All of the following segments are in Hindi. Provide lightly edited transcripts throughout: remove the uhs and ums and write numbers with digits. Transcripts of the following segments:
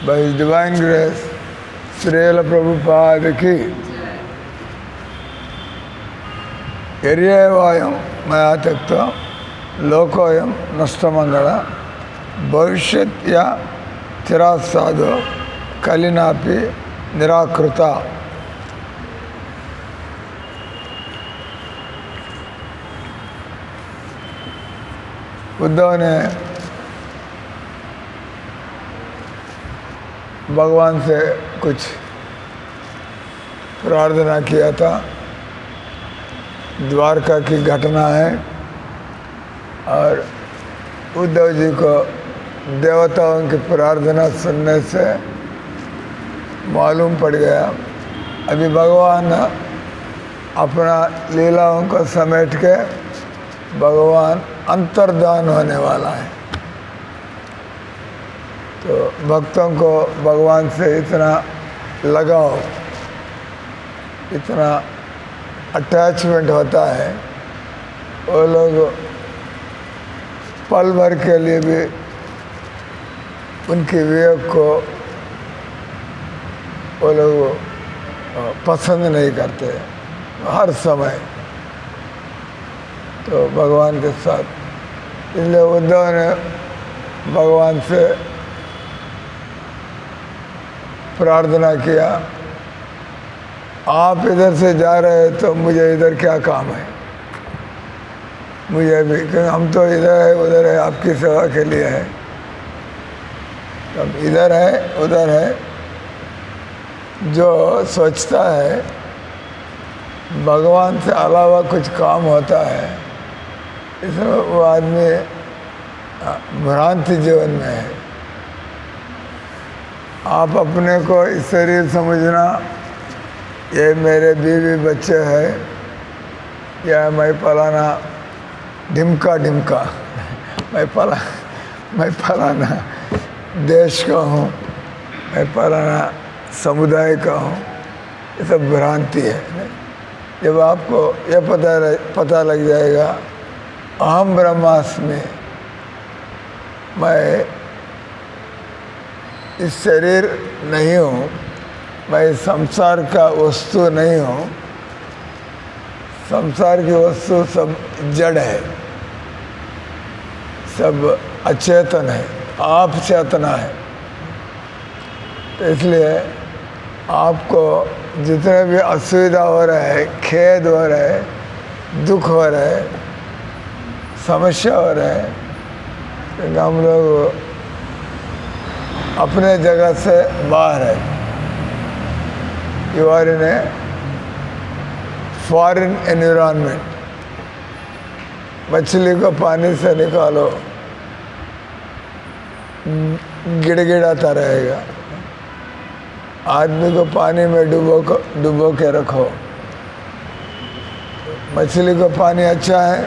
by His divine grace, Srila Prabhupada ki. Yaryavayam maya takta lokoyam nastamangala bhavishyatya tirasado kalinapi nirakruta. Uddhav ने भगवान से कुछ प्रार्थना किया था। द्वारका की घटना है और उद्धव जी को देवताओं की प्रार्थना सुनने से मालूम पड़ गया अभी भगवान अपना लीलाओं को समेट के भगवान अंतर्धान होने वाला है। तो भक्तों को भगवान से इतना लगाव, इतना अटैचमेंट होता है, वो लोग पल भर के लिए भी उनके वियोग को वो लोग पसंद नहीं करते हर समय। तो भगवान के साथ इसलिए उद्धव ने भगवान से प्रार्थना किया, आप इधर से जा रहे हैं तो मुझे इधर क्या काम है, मुझे भी, क्योंकि हम तो इधर है उधर है आपकी सेवा के लिए है। अब इधर है उधर है, जो सोचता है भगवान से अलावा कुछ काम होता है इसमें वो आदमी भ्रांति जीवन में है। आप अपने को इस शरीर समझना, ये मेरे बीवी बच्चे हैं, या मैं फलाना ढिमका ढिमका मैं फलाना देश का हूँ, मैं फलाना समुदाय का हूँ, ये सब भ्रांति है। जब आपको ये पता लग जाएगा अहम ब्रह्मास्मि, मैं इस शरीर नहीं हूँ, मैं संसार का वस्तु नहीं हूँ, संसार की वस्तु सब जड़ है, सब अचेतन है, आप चेतना है। तो इसलिए आपको जितने भी असुविधा हो रहा है, खेद हो रहा है, दुख हो रहा है, समस्या हो रहा है, क्योंकि हम लोग अपने जगह से बाहर है। You are in a foreign environment. मछली को पानी से निकालो, गिड़गिड़ाता रहेगा। आदमी को पानी में डुबो के रखो। मछली को पानी अच्छा है,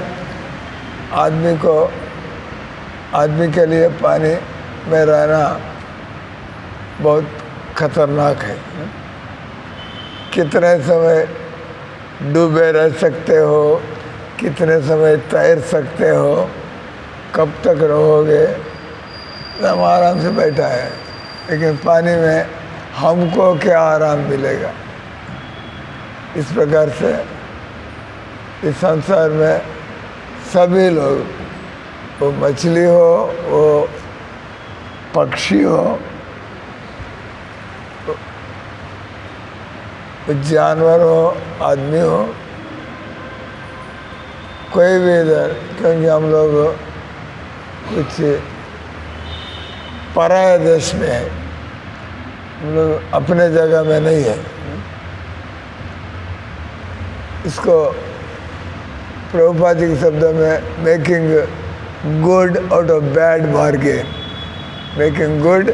आदमी के लिए पानी में रहना बहुत खतरनाक है। कितने समय डूबे रह सकते हो, कितने समय तैर सकते हो, कब तक रहोगे, हम आराम से बैठा है, लेकिन पानी में हमको क्या आराम मिलेगा। इस प्रकार से इस संसार में सभी लोग, वो मछली हो, वो पक्षी हो, वो जानवर हो, आदमी हो, कोई भी इधर, क्योंकि हम लोग कुछ पराये देश में है, हम लोग अपने जगह में नहीं है। इसको प्रभुपाद जी के शब्दों में making good out of bad bargain, making good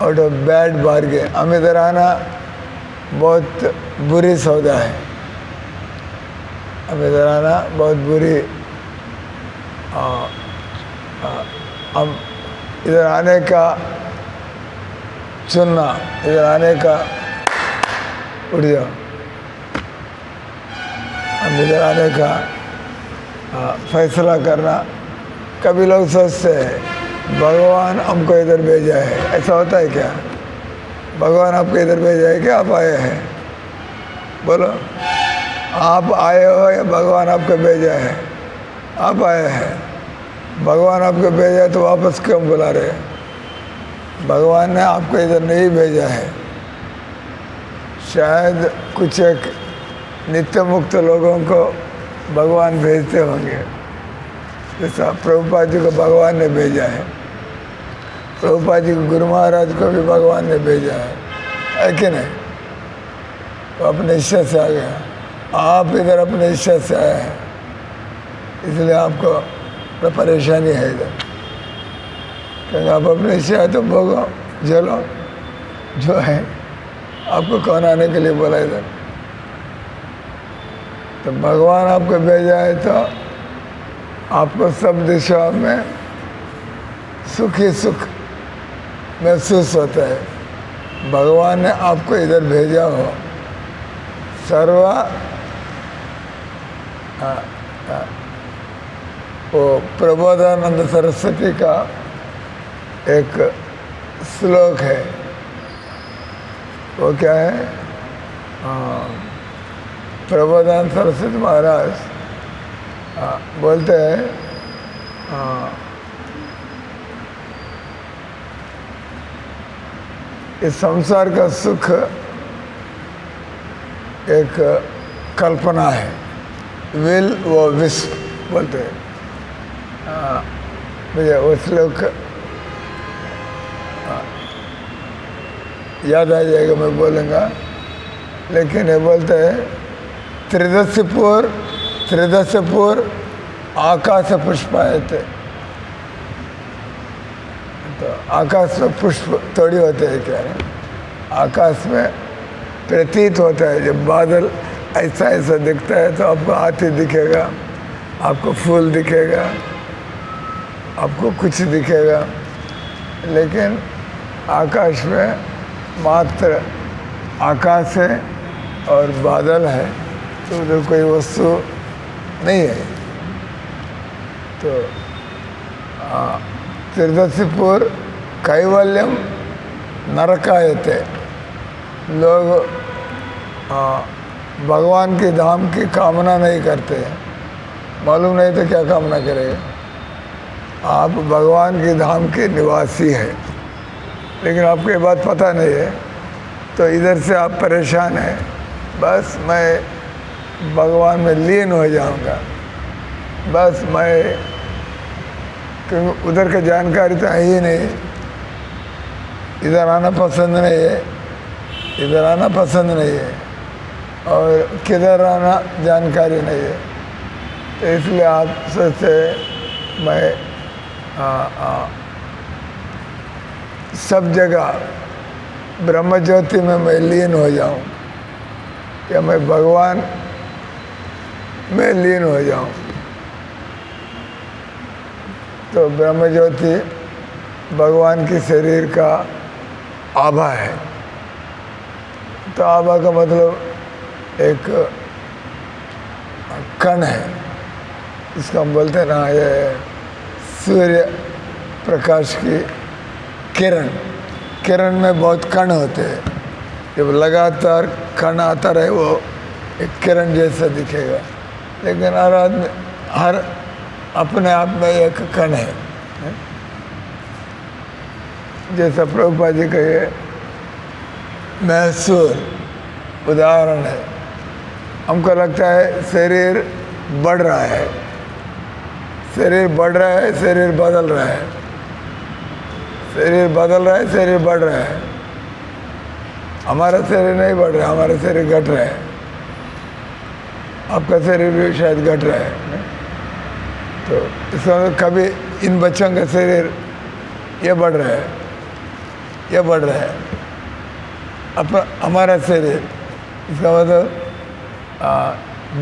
out of bad bargain. हम इधर आना बहुत बुरी सौदा है, हम इधर आना बहुत बुरी, हम इधर आने का चुनना, इधर आने का, उठ जाओ, हम इधर आने का फैसला करना। कभी लोग सोचते हैं भगवान हमको इधर भेजा है, ऐसा होता है क्या? भगवान आपको इधर भेजा है क्या आप आए हैं? बोलो, आप आए हो या भगवान आपको भेजा है? आप आए हैं। भगवान आपको भेजा है तो वापस क्यों बुला रहे? भगवान ने आपको इधर नहीं भेजा है। शायद कुछ एक नित्य मुक्त लोगों को भगवान भेजते होंगे, जैसा प्रभुपाद जी को भगवान ने भेजा है, प्रभुपाद जी को गुरु महाराज को भी भगवान ने भेजा है कि नहीं? तो अपने इच्छा से आ गया। आप इधर अपने इच्छा से आए हैं, इसलिए आपको परेशानी है इधर, क्योंकि आप अपने इच्छा है तो भोगो, झेलो जो है। आपको कौन आने के लिए बोला इधर? तो भगवान आपको भेजा है तो आपको सब दिशा में सुख ही सुख महसूस होता है। भगवान ने आपको इधर भेजा हो। वो प्रबोधानंद सरस्वती का एक श्लोक है, वो क्या है? प्रबोधानंद सरस्वती महाराज बोलते हैं, इस संसार का सुख एक कल्पना है, विल वो विश्व बोलते हैं। मुझे वो श्लोक याद आ जाएगा, मैं बोलूँगा, लेकिन ये बोलते हैं त्रिदशपुर आकाश पुष्पायते। तो आकाश में पुष्प थोड़ी होते हैं क्या? आकाश में प्रतीत होता है, जब बादल ऐसा ऐसा दिखता है तो आपको हाथी दिखेगा, आपको फूल दिखेगा, आपको कुछ दिखेगा, लेकिन आकाश में मात्र आकाश है और बादल है, तो उधर कोई वस्तु नहीं है। तो त्रिदशपुर कैवल्यम नरकायते। लोग भगवान के धाम की कामना नहीं करते, मालूम नहीं तो क्या कामना करेगा? आप भगवान के धाम के निवासी हैं, लेकिन आपको ये बात पता नहीं है, तो इधर से आप परेशान हैं, बस मैं भगवान में लीन हो जाऊंगा, बस मैं, क्योंकि उधर का जानकारी तो है ही नहीं, इधर आना पसंद नहीं है, इधर आना पसंद नहीं है, और किधर आना जानकारी नहीं है। तो इसलिए आप सोचते मैं सब जगह ब्रह्म ज्योति में मैं लीन हो जाऊं, या मैं भगवान में लीन हो जाऊं। तो ब्रह्म ज्योति भगवान के शरीर का आभा है। तो आभा का मतलब एक कण है, इसको हम बोलते हैं ना, ये सूर्य प्रकाश की किरण, किरण में बहुत कण होते हैं, जब लगातार कण आता रहे वो एक किरण जैसा दिखेगा, लेकिन हर आदमी हर अपने आप में एक कण है। जैसा प्रभुपाद जी का ये महसूर उदाहरण है। हमको लगता है शरीर बढ़ रहा है, शरीर बढ़ रहा है, शरीर बदल रहा है, शरीर बदल रहा है, शरीर बढ़ रहा है। हमारा शरीर नहीं बढ़ रहा है, हमारा शरीर घट रहा है, आपका शरीर भी शायद घट रहा है। तो इसका मतलब कभी इन बच्चों का शरीर ये बढ़ रहा है, ये बढ़ रहा है, अब हमारा शरीर, इसका मतलब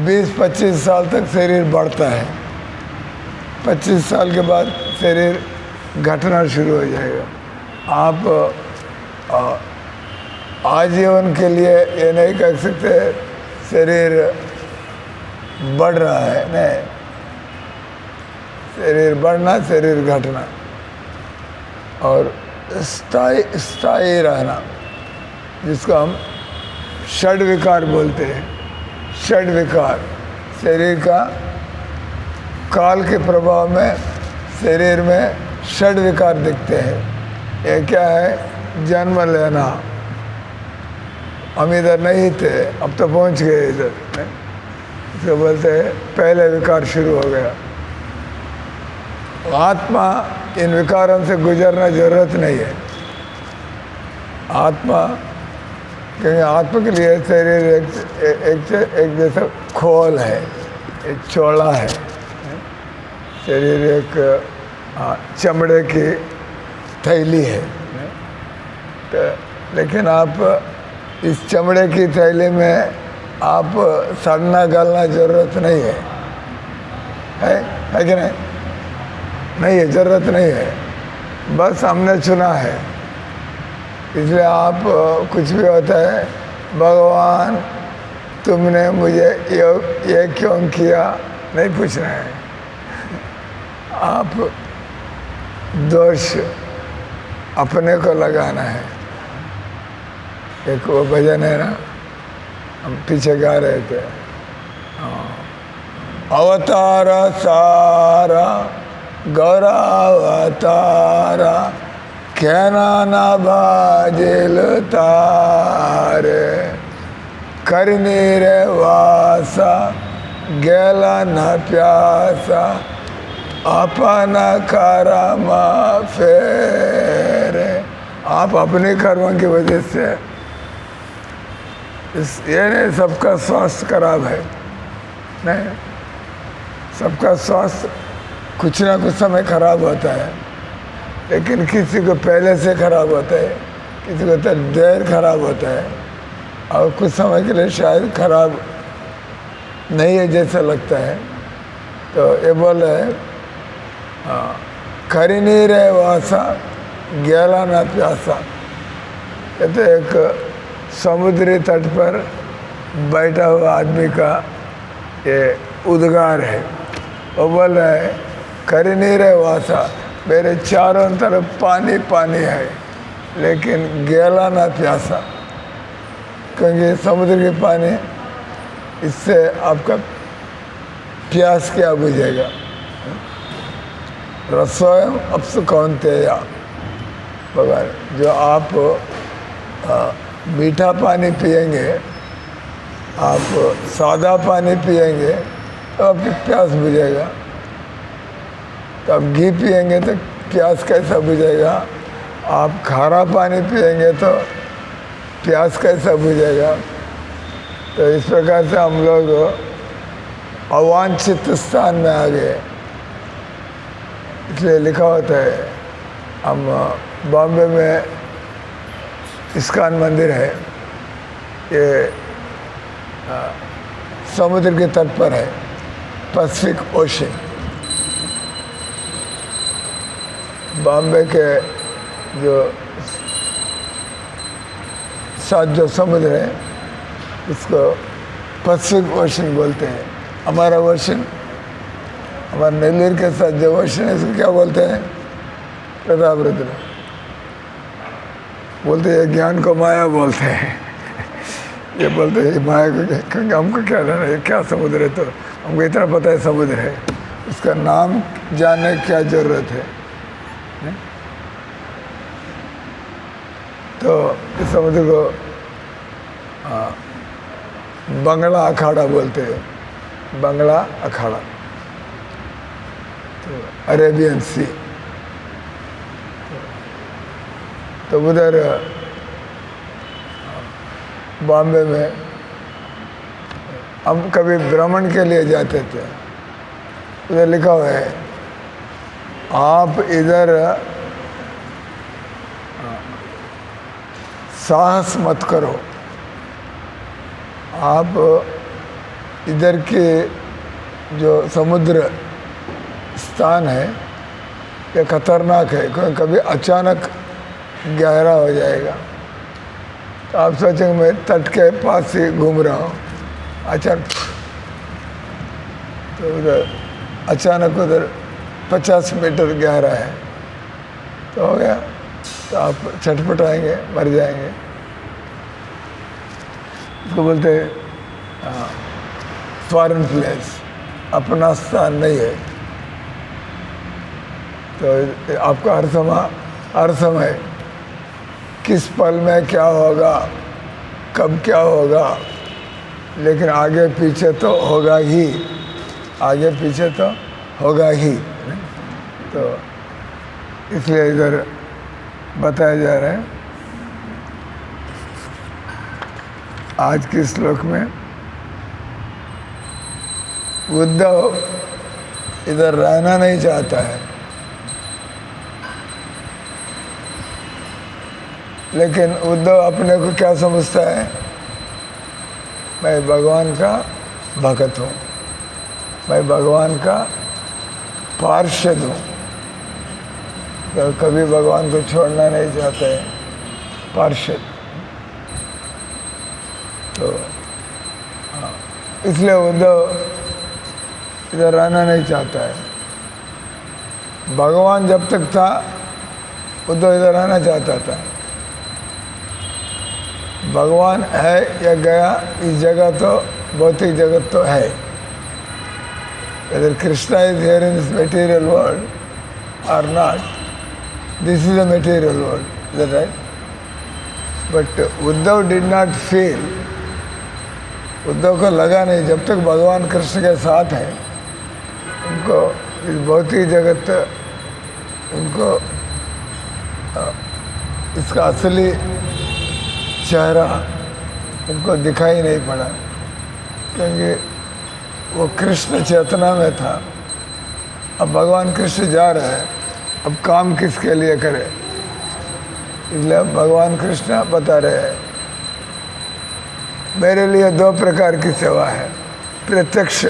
20-25 साल तक शरीर बढ़ता है, 25 साल के बाद शरीर घटना शुरू हो जाएगा। आप आजीवन के लिए ये नहीं कह सकते शरीर बढ़ रहा है, नहीं, शरीर बढ़ना, शरीर घटना। और स्थायी रहना, जिसको हम षड विकार बोलते हैं। षड विकार शरीर का काल के प्रभाव में शरीर में षड विकार दिखते हैं। ये क्या है? जन्म लेना, हम इधर नहीं थे, अब तो पहुंच गए इधर, इसको बोलते हैं पहले विकार शुरू हो गया। आत्मा इन विकारों से गुजरना जरूरत नहीं है। आत्मा, क्योंकि आत्मा के लिए शरीर एक जैसा खोल है, एक चौड़ा है। शरीर एक चमड़े की थैली है, तो लेकिन आप इस चमड़े की थैली में आप सड़ना गलना जरूरत नहीं है कि नहीं? नहीं है, ज़रूरत नहीं है, बस हमने चुना है। इसलिए आप कुछ भी होता है, भगवान तुमने मुझे ये क्यों किया नहीं पूछना है। आप दोष अपने को लगाना है। एक वो भजन है ना, हम पीछे गा रहे थे, अवतार सारा गौरावतारा कहना ना बाजिल तारे करनी रे वासा गेला न प्यासा अपना कर्म फेरे। आप अपने कर्मों की वजह से ये नहीं सबका स्वास्थ्य खराब है, नहीं, सबका स्वास्थ्य कुछ ना कुछ समय खराब होता है, लेकिन किसी को पहले से खराब होता है, किसी को तो देर खराब होता है, और कुछ समय के लिए शायद खराब नहीं है जैसा लगता है। तो ये बोल रहे खरी नहीं रहे वासा गैला ना प्यासा। ये तो एक समुद्री तट पर बैठा हुआ आदमी का ये उद्गार है। वो बोल रहा है खरी नहीं रहे वासा, मेरे चारों तरफ पानी पानी है, लेकिन गैला ना प्यासा, क्योंकि समुद्र के पानी इससे आपका प्यास क्या बुझेगा। रसोयम अपसु कौन्तेय, भगवान जो आप मीठा पानी पिएंगे, आप सादा पानी पिएंगे तो आपकी प्यास बुझेगा। तो आप घी पिएंगे तो प्यास कैसा बुझेगा, आप खारा पानी पिएंगे तो प्यास कैसा बुझेगा। तो इस प्रकार से हम लोग अवांछित स्थान में आ गए। इसलिए लिखा होता है, हम बॉम्बे में इस्कॉन मंदिर है, ये समुद्र के तट पर है, पैसिफिक ओशन। बॉम्बे के जो साथ जो समुद्र है उसको पैसिफिक ओशन बोलते हैं। हमारा ओशन, हमारे नेल्लूर के साथ जो ओशन है इसको क्या बोलते हैं? प्रताप रुद्र बोलते हैं, ज्ञान को माया बोलते हैं। ये बोलते हैं माया को, क्योंकि हमको क्या जाना है क्या समुद्र है, तो हमको इतना पता है समुद्र है, उसका नाम जानने की क्या ज़रूरत है। तो इस समुद्र को बंगला अखाड़ा बोलते हैं, बंगला अखाड़ा, तो अरेबियन सी। तो उधर बॉम्बे में हम कभी भ्रमण के लिए जाते थे, उधर लिखा हुआ है आप इधर साहस मत करो, आप इधर के जो समुद्र स्थान है ये खतरनाक है, क्योंकि कभी अचानक गहरा हो जाएगा। तो आप सोचेंगे मैं तट के पास ही घूम रहा हूँ, अचानक तो उधर अचानक उधर 50 मीटर गहरा है, तो हो गया। तो आप छटपटाएंगे, मर जाएंगे। इसको बोलते हैं फॉरेन प्लेस, अपना स्थान नहीं है। तो आपका हर समय किस पल में क्या होगा, कब क्या होगा, लेकिन आगे पीछे तो होगा ही, आगे पीछे तो होगा ही। तो इसलिए इधर बताया जा रहा है आज के श्लोक में, उद्धव इधर रहना नहीं चाहता है, लेकिन उद्धव अपने को क्या समझता है, मैं भगवान का भक्त हूँ, मैं भगवान का पार्षद हूँ, तो कभी भगवान को छोड़ना नहीं चाहते हैं, पार्षद। तो इसलिए उद्धव इधर रहना नहीं चाहता है। भगवान जब तक था उद्धव इधर रहना चाहता था। भगवान है या गया, इस जगह तो भौतिक जगत तो है। Whether Krishna is here in this material world or not, this is a material world, is that right? But Uddhav did not feel, Uddhav को लगा नहीं, जब तक भगवान कृष्ण के साथ है उनको इस भौतिक जगत, उनको इसका असली चेहरा उनको दिखाई नहीं पड़ा, क्योंकि वो कृष्ण चेतना में था। अब भगवान कृष्ण जा रहे हैं, अब काम किसके लिए करे, इसलिए अब भगवान कृष्ण बता रहे हैं मेरे लिए दो प्रकार की सेवा है, प्रत्यक्ष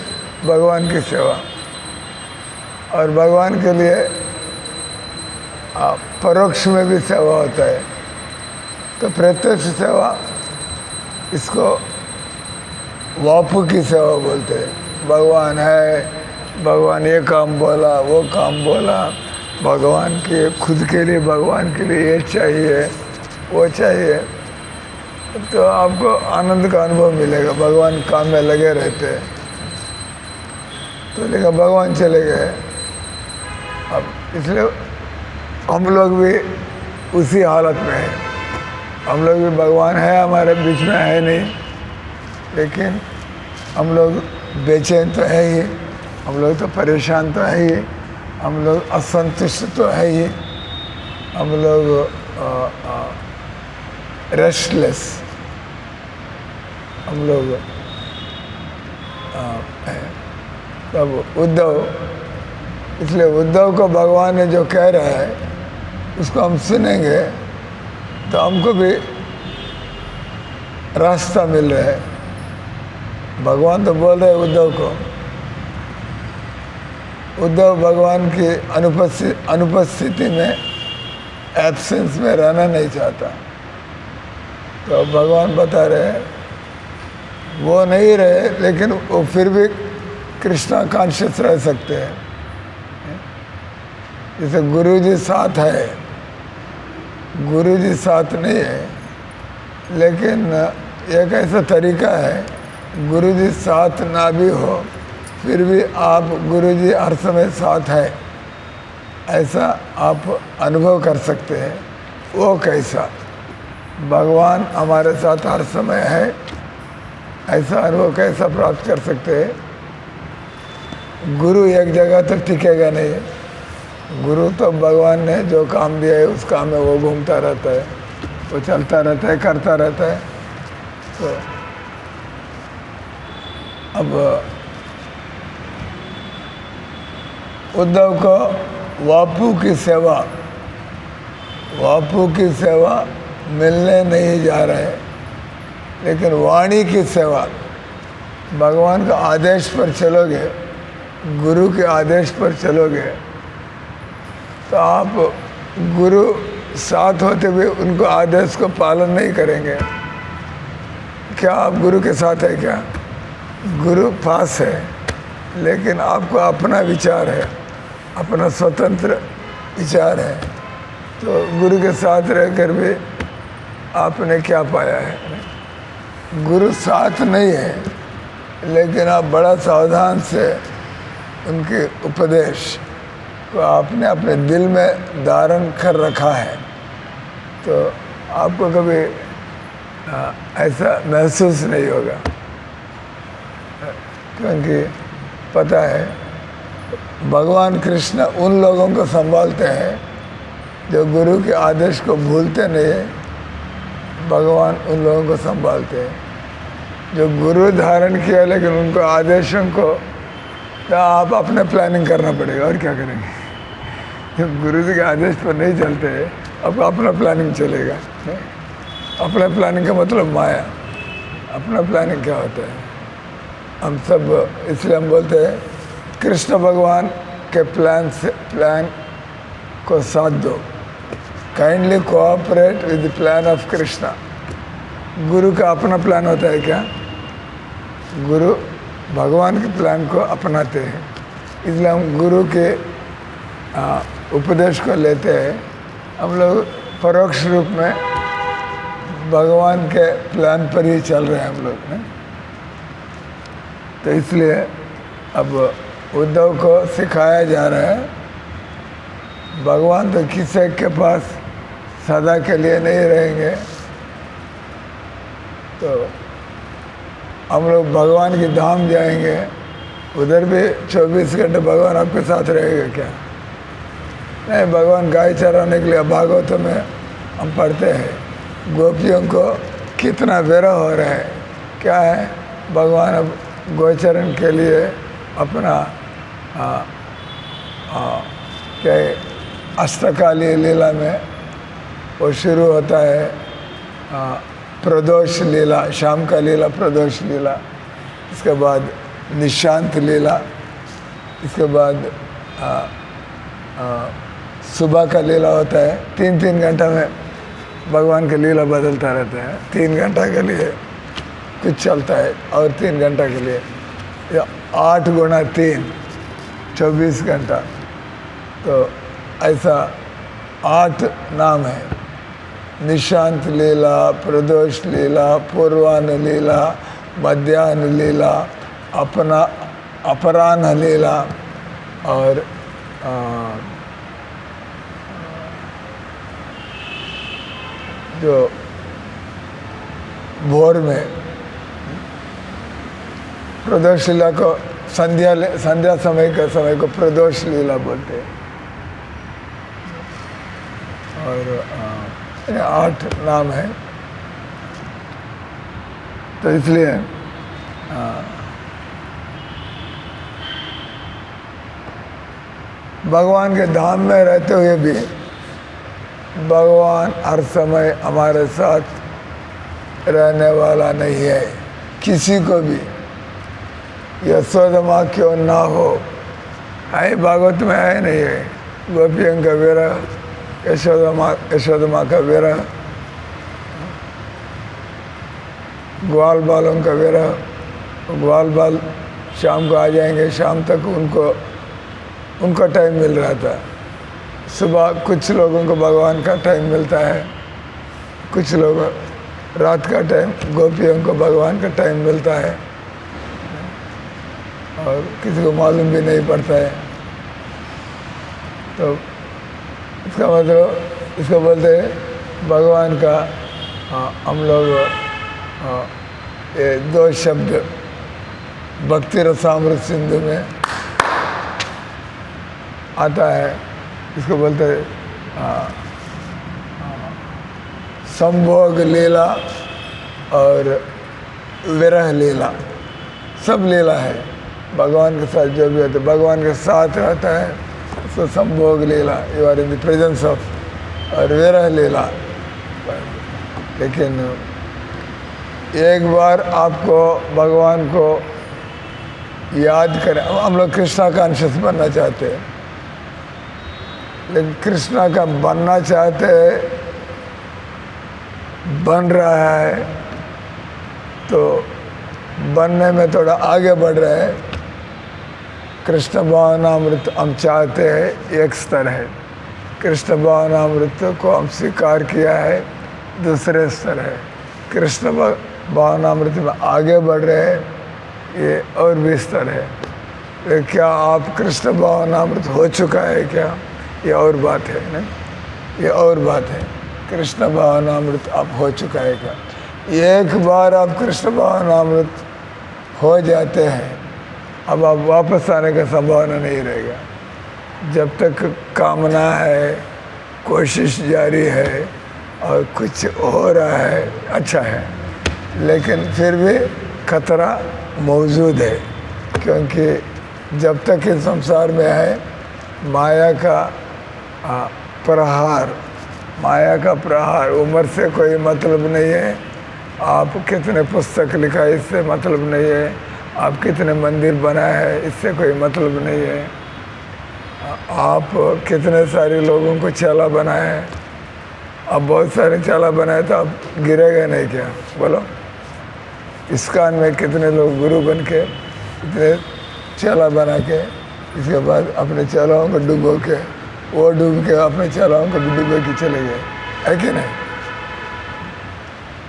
भगवान की सेवा और भगवान के लिए परोक्ष में भी सेवा होता है। तो प्रत्यक्ष सेवा इसको वापु की सेवा बोलते हैं। भगवान है, भगवान ये काम बोला, वो काम बोला, भगवान के खुद के लिए, भगवान के लिए ये चाहिए, वो चाहिए, तो आपको आनंद का अनुभव मिलेगा। भगवान काम में लगे रहते हैं। तो लेकिन भगवान चले गए, अब इसलिए हम लोग भी उसी हालत में हैं। हम लोग भी, भगवान है हमारे बीच में है नहीं, लेकिन हम लोग बेचैन तो है ही, हम लोग तो परेशान तो है ही, हम लोग असंतुष्ट तो है ही, हम लोग रेस्टलेस, हम लोग हैं। तब उद्धव, इसलिए उद्धव को भगवान ने जो कह रहा है उसको हम सुनेंगे तो हमको भी रास्ता मिल रहा है। भगवान तो बोल रहे उद्धव को, उद्धव भगवान की अनुपस्थिति में, एब्सेंस में रहना नहीं चाहता। तो भगवान बता रहे हैं वो नहीं रहे, लेकिन वो फिर भी कृष्णा कॉन्शियस रह सकते हैं। जैसे गुरुजी साथ है, गुरुजी साथ नहीं है, लेकिन एक ऐसा तरीका है, गुरुजी साथ ना भी हो फिर भी आप गुरुजी हर समय साथ है, ऐसा आप अनुभव कर सकते हैं। वो कैसा, भगवान हमारे साथ हर समय है, ऐसा अनुभव कैसा प्राप्त कर सकते हैं। गुरु एक जगह तक टिकेगा नहीं, गुरु तो भगवान ने जो काम दिया है उस काम में वो घूमता रहता है, वो चलता रहता है, करता रहता है। तो अब उद्धव को वापु की सेवा, वापु की सेवा मिलने नहीं जा रहे, लेकिन वाणी की सेवा, भगवान का आदेश पर चलोगे, गुरु के आदेश पर चलोगे, तो आप गुरु साथ होते हुए उनको आदेश को पालन नहीं करेंगे। क्या आप गुरु के साथ है क्या? गुरु पास है, लेकिन आपको अपना विचार है, अपना स्वतंत्र विचार है, तो गुरु के साथ रहकर भी आपने क्या पाया है? गुरु साथ नहीं है, लेकिन आप बड़ा सावधान से उनके उपदेश को आपने अपने दिल में धारण कर रखा है, तो आपको कभी ऐसा महसूस नहीं होगा। क्योंकि पता है भगवान कृष्ण उन लोगों को संभालते हैं जो गुरु के आदेश को भूलते नहीं। भगवान उन लोगों को संभालते हैं जो गुरु धारण किया लेकिन उनको आदेशों को तो आप अपने प्लानिंग करना पड़ेगा, और क्या करेंगे? जब गुरु जी के आदेश पर नहीं चलते आपको अपना प्लानिंग चलेगा। अपना प्लानिंग का मतलब माया। अपना प्लानिंग क्या होता है? हम सब इसलिए हम बोलते हैं कृष्ण भगवान के प्लान को साथ दो, kindly cooperate with the plan of Krishna. गुरु का अपना प्लान होता है क्या? गुरु भगवान के प्लान को अपनाते हैं, इसलिए हम गुरु के उपदेश को लेते हैं। हम लोग परोक्ष रूप में भगवान के प्लान पर ही चल रहे हैं हम लोग ने। तो इसलिए अब उद्धव को सिखाया जा रहा है भगवान तो किसी के पास सदा के लिए नहीं रहेंगे, तो हम लोग भगवान की धाम जाएंगे, उधर भी 24 घंटे भगवान आपके साथ रहेगा क्या? नहीं, भगवान गाय चराने के लिए भागवत में हम पढ़ते हैं गोपियों को कितना विरह हो रहा है। क्या है? भगवान अब गोचरण के लिए अपना क्या अष्टकालीय लीला में वो शुरू होता है प्रदोष लीला, शाम का लीला प्रदोष लीला, इसके बाद निशांत लीला, इसके बाद सुबह का लीला होता है। 3-3 घंटा में भगवान का लीला बदलता रहता है। 3 घंटा के लिए कुछ चलता है और 3 घंटा के लिए 8 गुणा 3 24 घंटा। तो ऐसा 8 नाम है, निशांत लीला, प्रदोष लीला, पूर्वाह्न लीला, मध्याह्न लीला, अपराह्न लीला और जो भोर में प्रदोष लीला को संध्या समय को प्रदोष लीला बोलते हैं। और 8 नाम है। तो इसलिए भगवान के धाम में रहते हुए भी भगवान हर समय हमारे साथ रहने वाला नहीं है। किसी को भी यशोदा माँ क्यों ना हो, है भागवत में है नहीं है? गोपियों का विरह, यशोदा माँ का विरह, ग्वाल बालों का विरह। ग्वाल बाल शाम को आ जाएंगे, शाम तक उनको टाइम मिल रहा था। सुबह कुछ लोगों को भगवान का टाइम मिलता है, कुछ लोग रात का टाइम गोपियों को भगवान का टाइम मिलता है, और किसी को मालूम भी नहीं पड़ता है। तो इसका मतलब इसको बोलते हैं भगवान का हम लोग ये 2 शब्द भक्ति रसामृत सिंधु में आता है। इसको बोलते हैं संभोग लीला और विरह लीला। सब लीला है भगवान के साथ। जो भी होता है भगवान के साथ रहता है उसको संभोग लीला, you are in the presence of, और विरह लीला। लेकिन एक बार आपको भगवान को याद करें। हम लोग कृष्णा कॉन्शियस बनना चाहते हैं, लेकिन कृष्णा का बनना चाहते हैं, बन रहा है, तो बनने में थोड़ा आगे बढ़ रहे हैं। कृष्ण भावनामृत हम चाहते हैं एक स्तर है, कृष्ण भावनामृत को हम स्वीकार किया है, दूसरे स्तर है। कृष्ण भावनामृत में आगे बढ़ रहे हैं, ये और भी स्तर है। तो क्या आप कृष्ण भावनामृत हो चुका है क्या, ये और बात है ना, ये और बात है। कृष्ण भावनामृत आप हो चुका है क्या? एक बार आप कृष्ण भावनामृत हो जाते हैं, अब आप वापस आने का संभावना नहीं रहेगा। जब तक कामना है, कोशिश जारी है और कुछ हो रहा है, अच्छा है, लेकिन फिर भी खतरा मौजूद है। क्योंकि जब तक इस संसार में है, माया का प्रहार, माया का प्रहार, उम्र से कोई मतलब नहीं है। आप कितने पुस्तक लिखा है इससे मतलब नहीं है, आप कितने मंदिर बनाए हैं इससे कोई मतलब नहीं है, आप कितने सारे लोगों को चेला बनाए हैं। अब बहुत सारे चेला बनाए तो आप गिरेगा नहीं क्या? बोलो। इस्कान में कितने लोग गुरु बन के, इतने चेला बना के, इसके बाद अपने चेलाओं को डुबो के, वो डूब के अपने चेलाओं को डुबो के चले गए, है कि नहीं?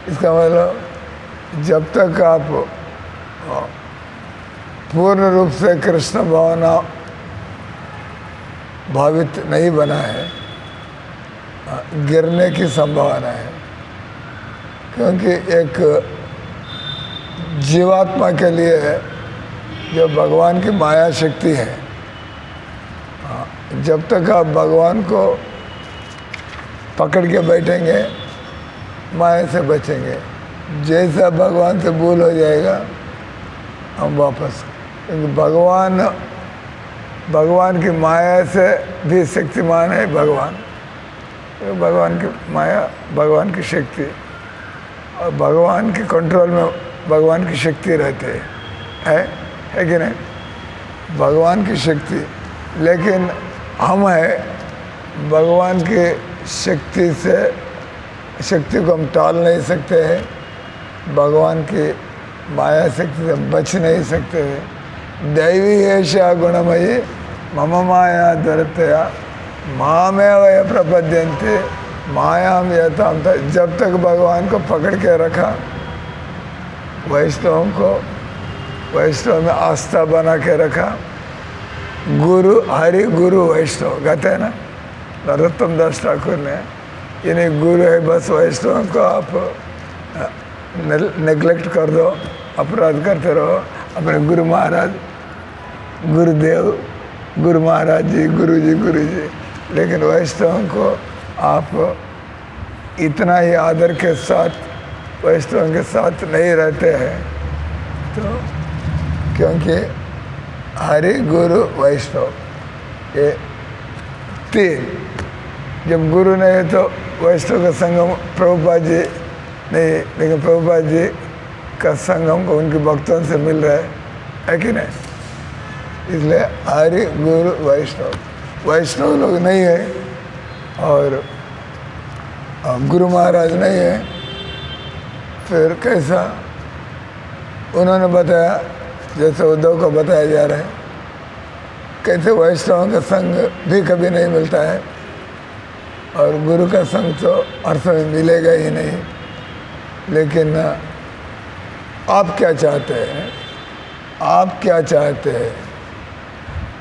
इसका मतलब जब तक आप पूर्ण रूप से कृष्ण भावना भावित नहीं बना है, गिरने की संभावना है। क्योंकि एक जीवात्मा के लिए जो भगवान की माया शक्ति है, जब तक आप भगवान को पकड़ के बैठेंगे, माया से बचेंगे। जैसा भगवान से भूल हो जाएगा, हम वापस, क्योंकि भगवान की माया से भी शक्तिमान है भगवान। तो भगवान की माया, भगवान की शक्ति, और भगवान के कंट्रोल में भगवान की शक्ति रहती है कि नहीं? भगवान की शक्ति, लेकिन हम है भगवान की शक्ति से, शक्ति को हम टाल नहीं सकते हैं, भगवान की माया शक्ति से बच नहीं सकते हैं। दैवी ऐसा गुणमयी मम माया दुरतया मामेव ये प्रपद्यन्ते मायाम यथाम। जब तक भगवान को पकड़ के रखा, वैष्णवों को, वैष्णव में आस्था बना के रखा, गुरु हरि गुरु वैष्णव कहते हैं ना नरोत्तम दास ठाकुर ने, यानी गुरु है बस, वैष्णव को आप नेग्लेक्ट कर दो, अपराध करते रहो। अपने गुरु महाराज, गुरुदेव, गुरु महाराज जी, गुरु जी, लेकिन वैष्णव को आप इतना ही आदर के साथ वैष्णव के साथ नहीं रहते हैं। तो क्योंकि हरि गुरु वैष्णव ये तीन, जब गुरु नहीं है तो वैष्णव का संगम प्रभुपाद जी नहीं, लेकिन प्रभुपाद जी का संगम को उनके भक्तों से मिल रहा है कि नहीं? इसलिए हरि गुरु वैष्णव, वैष्णव लोग नहीं है और गुरु महाराज नहीं है, फिर कैसा? उन्होंने बताया, जैसे उद्धव को बताया जा रहा है, कैसे वैष्णव का संग भी कभी नहीं मिलता है और गुरु का संग तो हर समय मिलेगा ही नहीं। लेकिन आप क्या चाहते हैं? आप क्या चाहते हैं?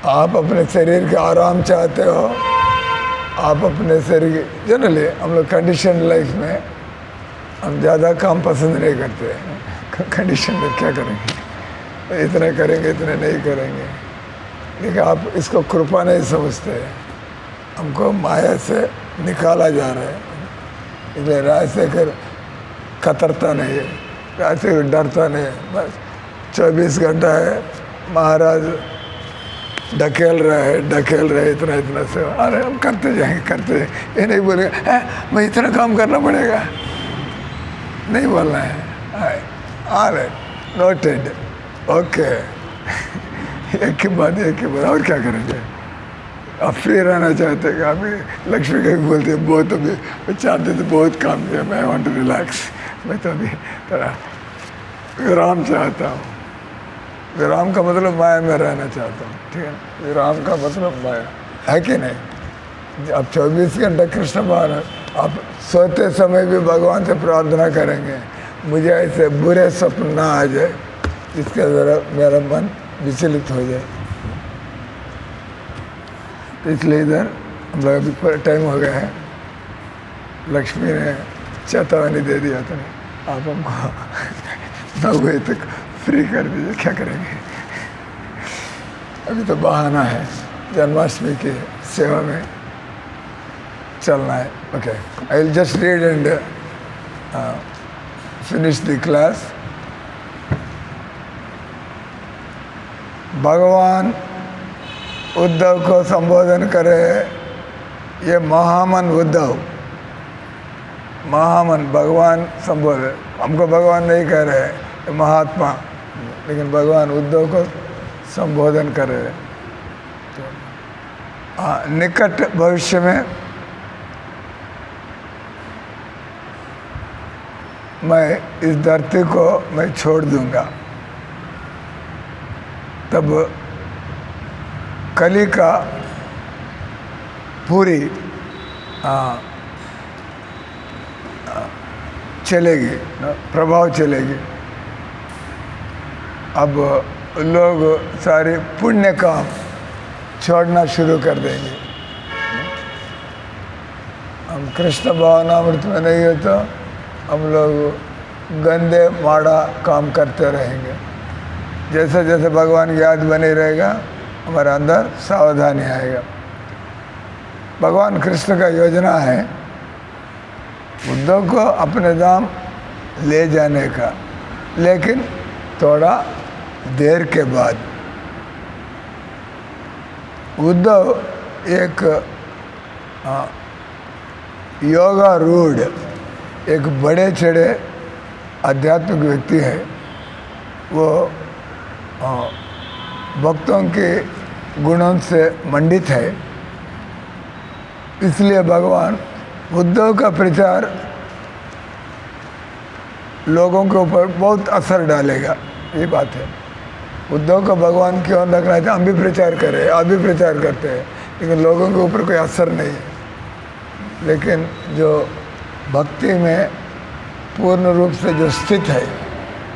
आप अपने शरीर के आराम चाहते हो? आप अपने शरीर की, जनरली हम लोग कंडीशन लाइफ में हम ज़्यादा काम पसंद नहीं करते हैं। कंडीशन में क्या करेंगे, इतने करेंगे, इतने नहीं करेंगे, लेकिन आप इसको कृपा नहीं समझते हैं। हमको माया से निकाला जा रहा है, इसलिए राजशेखर कतरता नहीं है, राजशेखर डरता नहीं है। बस 24 घंटा है, महाराज ढकेल रहे इतना इतना से, अरे हम करते जाएंगे, ये नहीं बोलेगा मैं इतना काम करना पड़ेगा, नहीं बोलना है। Alright, noted, okay. एक के बाद और क्या करेंगे? आप फ्री रहना चाहते हैं? अभी लक्ष्मी का बोलते हैं बहुत, अभी चाहते थे बहुत काम किया, मैं वांट टू रिलैक्स, मैं तो अभी थोड़ा विराम चाहता हूँ। विराम का मतलब माया में रहना चाहता हूँ, ठीक है ना? विराम का मतलब माया है कि नहीं? अब 24 घंटा कृष्ण भगवान, आप सोते समय भी भगवान से प्रार्थना करेंगे मुझे ऐसे बुरे स्वप्न ना आ जाए जिसके द्वारा मेरा मन विचलित हो जाए। तो इसलिए इधर हम लोग अभी पूरा टाइम हो गया है, लक्ष्मी ने चेतावनी दे दिया था, आप हमको 9 बजे तक फ्री कर दीजिए, क्या करेंगे। अभी तो बहाना है, जन्माष्टमी की सेवा में चलना है। Okay, I will just read and finish the class. भगवान उद्धव को संबोधन करे, ये महामन उद्धव, महामन भगवान संबोधन, हमको भगवान नहीं कह रहे हैं, महात्मा, लेकिन भगवान उद्धव को संबोधन कर रहे हैं। निकट भविष्य में मैं इस धरती को मैं छोड़ दूंगा, तब कली का पूरी चलेगी, प्रभाव चलेगी। अब लोग सारे पुण्य काम छोड़ना शुरू कर देंगे। हम कृष्ण भावनामृत में नहीं हो तो हम लोग गंदे माड़ा काम करते रहेंगे। जैसे जैसे भगवान की याद बनी रहेगा हमारे अंदर सावधानी आएगा। भगवान कृष्ण का योजना है उद्धव को अपने धाम ले जाने का, लेकिन थोड़ा देर के बाद। उद्धव एक योगा रूढ़, एक बड़े चढ़े आध्यात्मिक व्यक्ति है। वो भक्तों के गुणों से मंडित है, इसलिए भगवान उद्धव का प्रचार लोगों के ऊपर बहुत असर डालेगा। ये बात है, उद्धव को भगवान क्यों रखना है, हम भी प्रचार करें, आप भी प्रचार करते हैं, लेकिन लोगों के ऊपर कोई असर नहीं है। लेकिन जो भक्ति में पूर्ण रूप से जो स्थित है,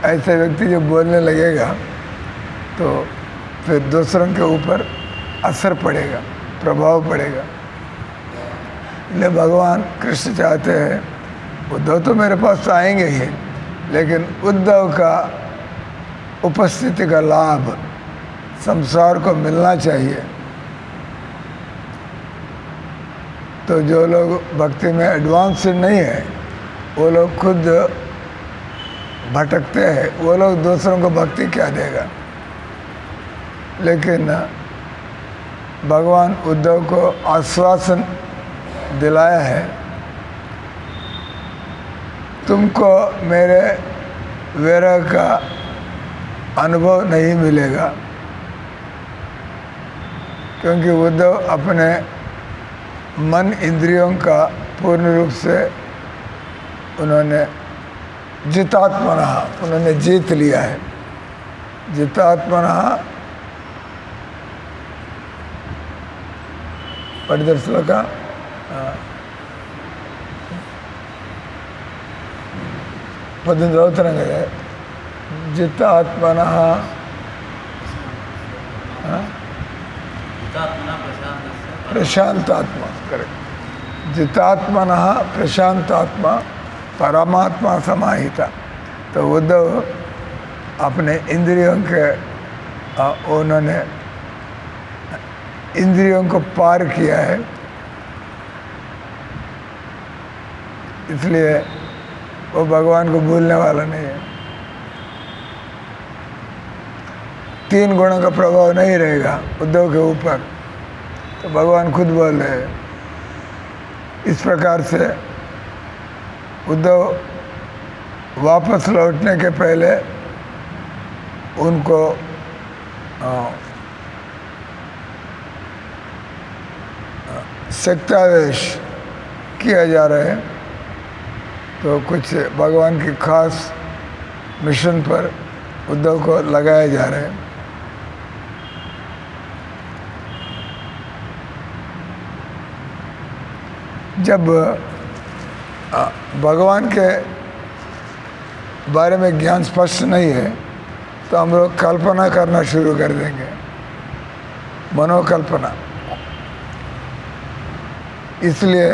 ऐसे व्यक्ति जो बोलने लगेगा तो फिर दूसरों के ऊपर असर पड़ेगा, प्रभाव पड़ेगा। इसलिए भगवान कृष्ण चाहते हैं उद्धव तो मेरे पास तो आएंगे ही, लेकिन उद्धव का उपस्थिति का लाभ संसार को मिलना चाहिए। तो जो लोग भक्ति में एडवांस नहीं है, वो लोग खुद भटकते हैं, वो लोग दूसरों को भक्ति क्या देगा। लेकिन भगवान उद्धव को आश्वासन दिलाया है, तुमको मेरे विरह का अनुभव नहीं मिलेगा, क्योंकि उद्धव अपने मन इंद्रियों का पूर्ण रूप से उन्होंने जितात्मना, उन्होंने जीत लिया है। जितात्मना पढ़िदर श्लोक पद्मद्रौतरंगे जितात्मना प्रशांतात्मा, करेक्ट, जितात्मना प्रशांतात्मा परमात्मा समाहिता। तो उद्धव अपने इंद्रियों के उन्होंने इंद्रियों को पार किया है, इसलिए वो भगवान को भूलने वाला नहीं है। 3 गुणों का प्रभाव नहीं रहेगा उद्धव के ऊपर, तो भगवान खुद बोल रहे हैं। इस प्रकार से उद्धव वापस लौटने के पहले उनको शक्तावेश किया जा रहा है। तो कुछ भगवान की खास मिशन पर उद्धव को लगाया जा रहा है। जब भगवान के बारे में ज्ञान स्पष्ट नहीं है तो हम लोग कल्पना करना शुरू कर देंगे, मनोकल्पना। इसलिए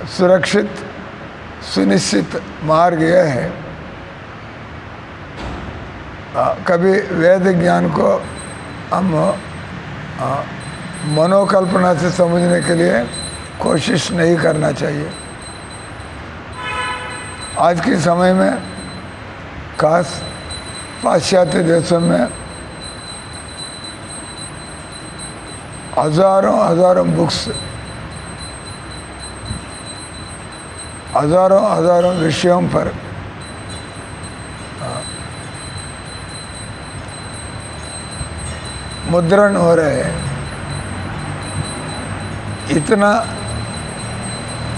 सुरक्षित सुनिश्चित मार्ग यह है, कभी वेद ज्ञान को हम मनोकल्पना से समझने के लिए कोशिश नहीं करना चाहिए। आज के समय में खास पाश्चात्य देशों में हजारों बुक्स, हजारों विषयों पर मुद्रण हो रहे हैं। इतना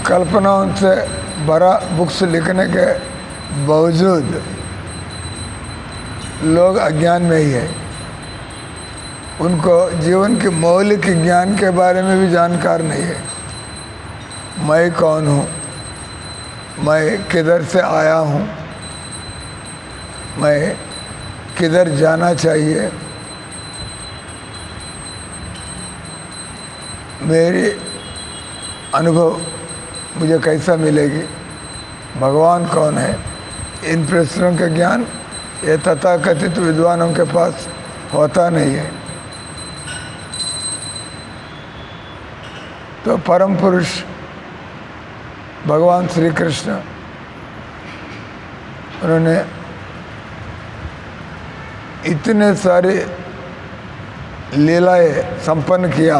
कल्पनाओं से भरा बुक्स लिखने के बावजूद लोग अज्ञान में ही है। उनको जीवन के मौलिक ज्ञान के बारे में भी जानकार नहीं है। मैं कौन हूँ, मैं किधर से आया हूँ, मैं किधर जाना चाहिए, मेरी अनुभव मुझे कैसा मिलेगी, भगवान कौन है, इन प्रश्नों का ज्ञान ये तथाकथित विद्वानों के पास होता नहीं है। तो परम पुरुष भगवान श्री कृष्ण, उन्होंने इतने सारे लीलाएं संपन्न किया,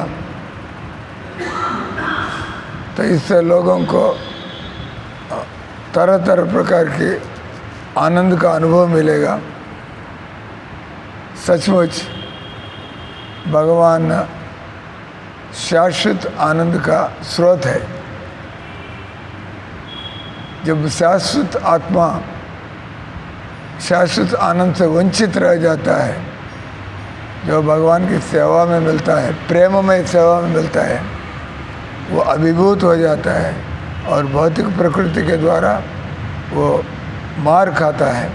तो इससे लोगों को तरह तरह प्रकार के आनंद का अनुभव मिलेगा। सचमुच भगवान शाश्वत आनंद का स्रोत है। जब शाश्वत आत्मा शाश्वत आनंद से वंचित रह जाता है, जो भगवान की सेवा में मिलता है, प्रेममय सेवा में मिलता है, वो अभिभूत हो जाता है और भौतिक प्रकृति के द्वारा वो मार खाता है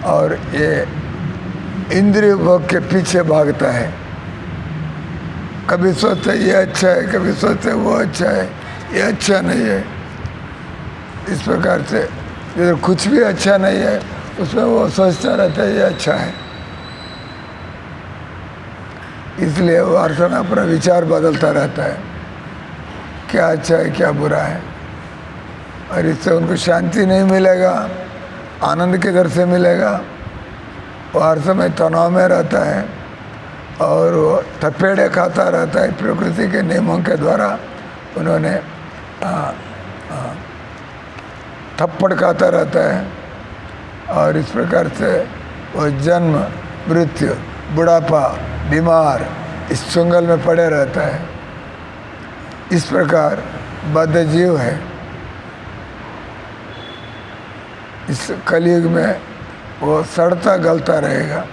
और ये इंद्रिय भोग के पीछे भागता है। कभी सोचते ये अच्छा है, कभी सोचते वो अच्छा है, ये अच्छा नहीं है। इस प्रकार से जो कुछ भी अच्छा नहीं है उसमें वो सोचता रहता है ये अच्छा है। इसलिए वो हर समय अपना विचार बदलता रहता है, क्या अच्छा है क्या बुरा है, और इससे उनको शांति नहीं मिलेगा, आनंद किधर से मिलेगा। वो हर समय तनाव में रहता है और वो थपेड़े खाता रहता है। प्रकृति के नियमों के द्वारा उन्होंने थप्पड़ खाता रहता है और इस प्रकार से वो जन्म मृत्यु बुढ़ापा बीमार इस चुंगल में पड़े रहता है। इस प्रकार बद्ध जीव है। इस कलयुग में वो सड़ता गलता रहेगा।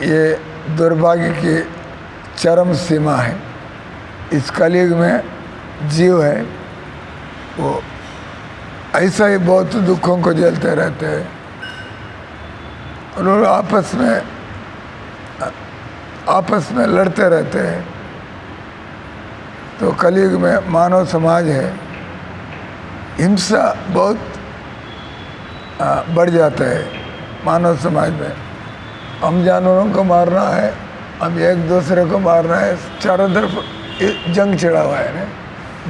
ये दुर्भाग्य की चरम सीमा है। इस कलयुग में जीव है वो ऐसा ही बहुत दुखों को झेलते रहते हैं और लोग आपस में लड़ते रहते हैं। तो कलयुग में मानव समाज है, हिंसा बहुत बढ़ जाता है मानव समाज में। हम जानवरों को मारना है, हम एक दूसरे को मारना है, चारों तरफ जंग छिड़ा हुआ है ना।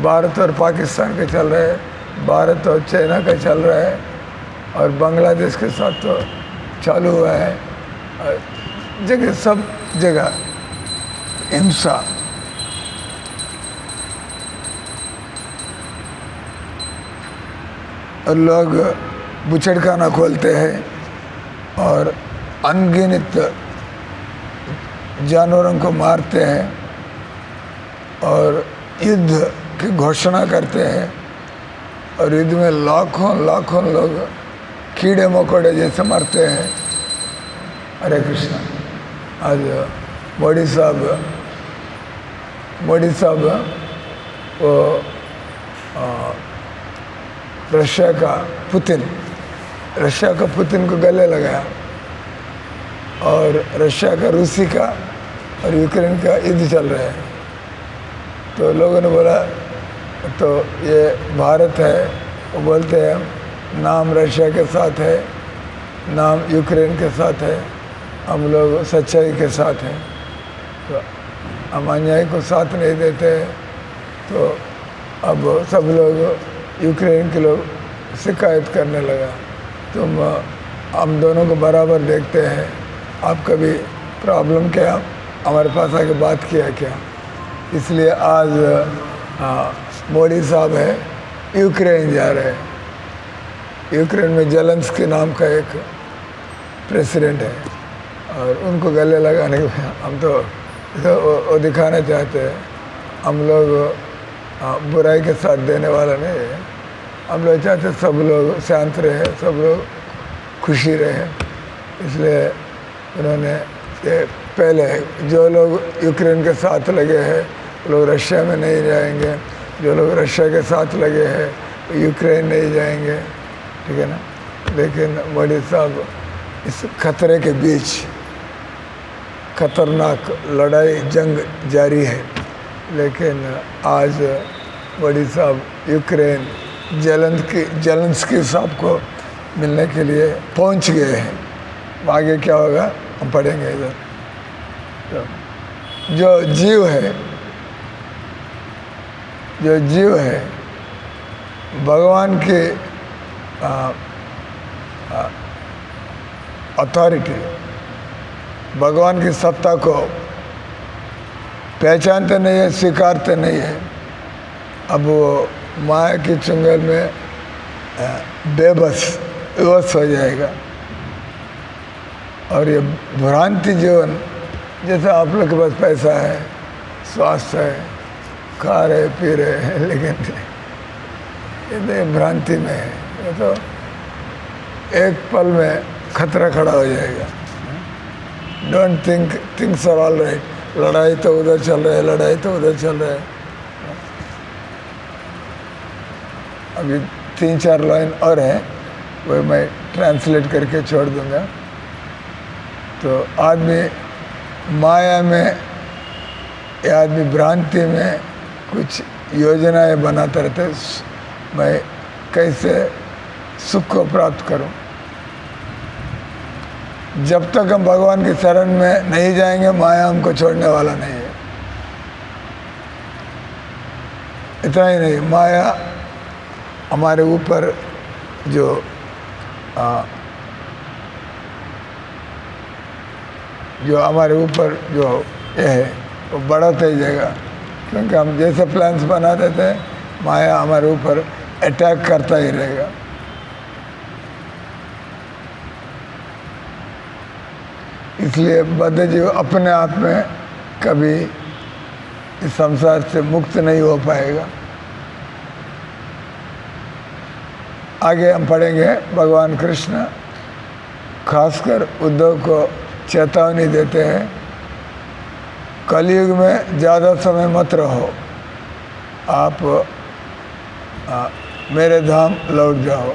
भारत और पाकिस्तान के चल रहे हैं, भारत और चाइना का चल रहा है और बांग्लादेश के साथ तो चालू हुआ है। जगह सब जगह हिंसा। और लोग बुछड़खाना खोलते हैं और अनगिनत जानवरों को मारते हैं और युद्ध की घोषणा करते हैं और युद्ध में लाखों लोग कीड़े मकोड़े जैसे मरते हैं। हरे कृष्णा। आज मोदी साहब वो रशिया का पुतिन को गले लगाया, और रशिया का रूसी का और यूक्रेन का युद्ध चल रहा है। तो लोगों ने बोला तो ये भारत है, वो बोलते हैं नाम रशिया के साथ है, नाम यूक्रेन के साथ है, हम लोग सच्चाई के साथ हैं, तो हम अन्याय को साथ नहीं देते। तो अब सब लोग यूक्रेन के लोग शिकायत करने लगा, तुम हम दोनों को बराबर देखते हैं, आपका भी प्रॉब्लम क्या, हमारे पास आके बात किया क्या। इसलिए आज मोदी साहब है यूक्रेन जा रहे हैं। यूक्रेन में जेलेंस्की नाम का एक प्रेसिडेंट है, और उनको गले लगाने के हम तो वो दिखाना चाहते हैं हम लोग बुराई के साथ देने वाला नहीं है। हम लोग चाहते सब लोग शांत रहे, सब लोग खुशी रहे। इसलिए उन्होंने ये पहले जो लोग यूक्रेन के साथ लगे हैं वो लोग रशिया में नहीं जाएंगे, जो लोग रशिया के साथ लगे हैं वो यूक्रेन नहीं जाएंगे, ठीक है ना। लेकिन मोदी साहब इस खतरे के बीच खतरनाक लड़ाई जंग जारी है, लेकिन आज मोदी साहब यूक्रेन जेलेंस्की साहब को मिलने के लिए पहुंच गए हैं। आगे क्या होगा हम पढ़ेंगे इधर। तो जो जीव है भगवान की अथॉरिटी, भगवान की सत्ता को पहचानते नहीं है, स्वीकारते नहीं है। अब वो माया की चुंगल में विवश हो जाएगा। और ये भ्रांति जीवन, जैसे आप लोग के पास पैसा है, स्वास्थ्य है, खा रहे पी रहे हैं, लेकिन ये तो भ्रांति में है। ये तो एक पल में खतरा खड़ा हो जाएगा। Don't things are all right. लड़ाई तो उधर चल रहा है, लड़ाई तो उधर चल रहा है। अभी 3-4 लाइन और है, वो मैं ट्रांसलेट करके छोड़ दूंगा। तो आदमी माया में या आदमी भ्रांति में कुछ योजनाएं बनाता रहता है, मैं कैसे सुख को प्राप्त करूं। जब तक हम भगवान की शरण में नहीं जाएंगे माया हमको छोड़ने वाला नहीं है। इतना ही नहीं, माया हमारे ऊपर जो हमारे ऊपर जो ये है वो बढ़ाते ही जाएगा, क्योंकि हम जैसे प्लान्स बना देते हैं माया हमारे ऊपर अटैक करता ही रहेगा। इसलिए बद्ध जीव अपने आप में कभी इस संसार से मुक्त नहीं हो पाएगा। आगे हम पढ़ेंगे भगवान कृष्ण खासकर उद्धव को चेतावनी देते हैं, कलयुग में ज़्यादा समय मत रहो, आप मेरे धाम लौट जाओ।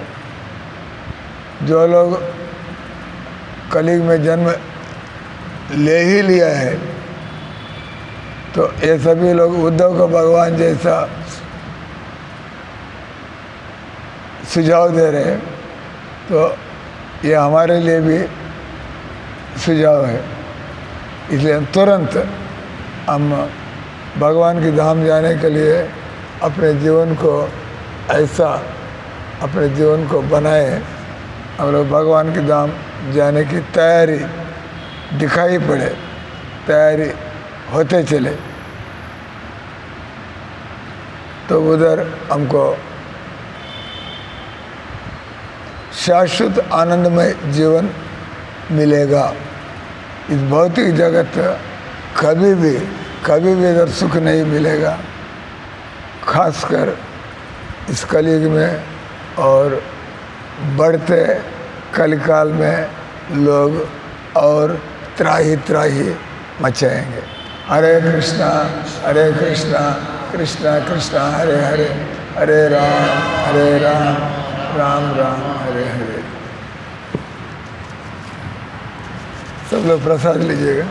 जो लोग कलयुग में जन्म ले ही लिया है, तो ये सभी लोग उद्धव को भगवान जैसा सुझाव दे रहे हैं, तो ये हमारे लिए भी सुझाव है। इसलिए तुरंत हम भगवान की धाम जाने के लिए अपने जीवन को ऐसा अपने जीवन को बनाए, हम लोग भगवान की धाम जाने की तैयारी दिखाई पड़े, तैयारी होते चले, तो उधर हमको शाश्वत आनंदमय जीवन मिलेगा। इस भौतिक जगत कभी भी इधर सुख नहीं मिलेगा, खासकर इस कलयुग में और बढ़ते कलिकाल में लोग और त्राही मचाएंगे। हरे कृष्णा कृष्णा कृष्णा हरे हरे, हरे राम राम राम हरे हरे। सब लोग प्रसाद लीजिएगा।